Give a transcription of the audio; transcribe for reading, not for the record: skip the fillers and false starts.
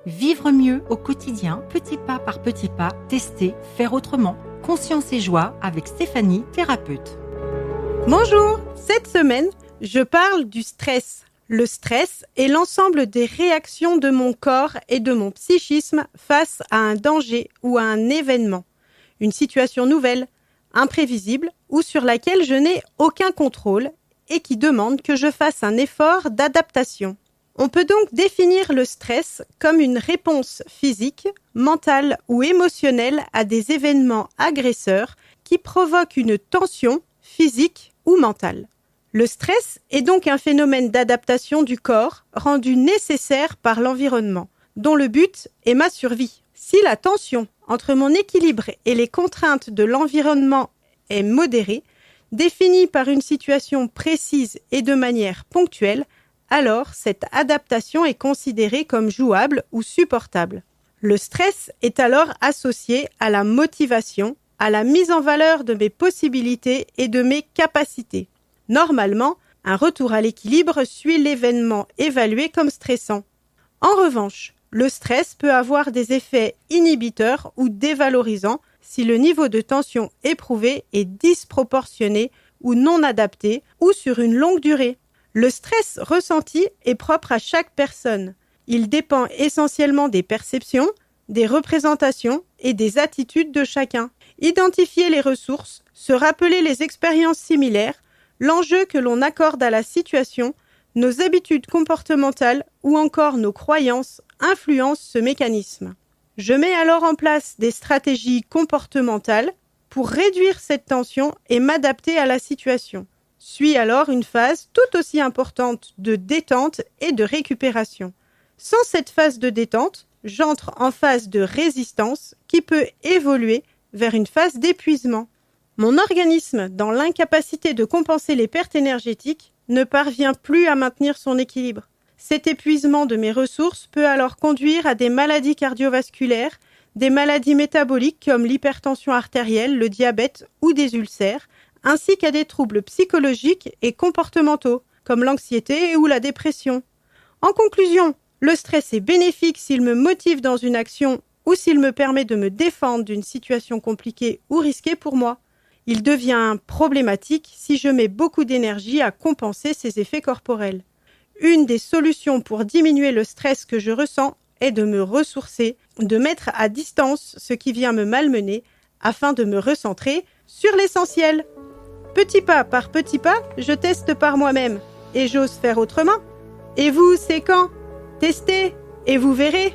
Vivre mieux au quotidien, petit pas par petit pas, tester, faire autrement. Conscience et joie avec Stéphanie, thérapeute. Bonjour, cette semaine, je parle du stress. Le stress est l'ensemble des réactions de mon corps et de mon psychisme face à un danger ou à un événement. Une situation nouvelle, imprévisible ou sur laquelle je n'ai aucun contrôle et qui demande que je fasse un effort d'adaptation. On peut donc définir le stress comme une réponse physique, mentale ou émotionnelle à des événements agresseurs qui provoquent une tension physique ou mentale. Le stress est donc un phénomène d'adaptation du corps rendu nécessaire par l'environnement, dont le but est ma survie. Si la tension entre mon équilibre et les contraintes de l'environnement est modérée, définie par une situation précise et de manière ponctuelle, alors cette adaptation est considérée comme jouable ou supportable. Le stress est alors associé à la motivation, à la mise en valeur de mes possibilités et de mes capacités. Normalement, un retour à l'équilibre suit l'événement évalué comme stressant. En revanche, le stress peut avoir des effets inhibiteurs ou dévalorisants si le niveau de tension éprouvé est disproportionné ou non adapté ou sur une longue durée. Le stress ressenti est propre à chaque personne. Il dépend essentiellement des perceptions, des représentations et des attitudes de chacun. Identifier les ressources, se rappeler les expériences similaires, l'enjeu que l'on accorde à la situation, nos habitudes comportementales ou encore nos croyances influencent ce mécanisme. Je mets alors en place des stratégies comportementales pour réduire cette tension et m'adapter à la situation. Suit alors une phase tout aussi importante de détente et de récupération. Sans cette phase de détente, j'entre en phase de résistance qui peut évoluer vers une phase d'épuisement. Mon organisme, dans l'incapacité de compenser les pertes énergétiques, ne parvient plus à maintenir son équilibre. Cet épuisement de mes ressources peut alors conduire à des maladies cardiovasculaires, des maladies métaboliques comme l'hypertension artérielle, le diabète ou des ulcères, ainsi qu'à des troubles psychologiques et comportementaux, comme l'anxiété ou la dépression. En conclusion, le stress est bénéfique s'il me motive dans une action ou s'il me permet de me défendre d'une situation compliquée ou risquée pour moi. Il devient problématique si je mets beaucoup d'énergie à compenser ces effets corporels. Une des solutions pour diminuer le stress que je ressens est de me ressourcer, de mettre à distance ce qui vient me malmener afin de me recentrer sur l'essentiel. Petit pas par petit pas, je teste par moi-même et j'ose faire autrement. Et vous, c'est quand ? Testez et vous verrez.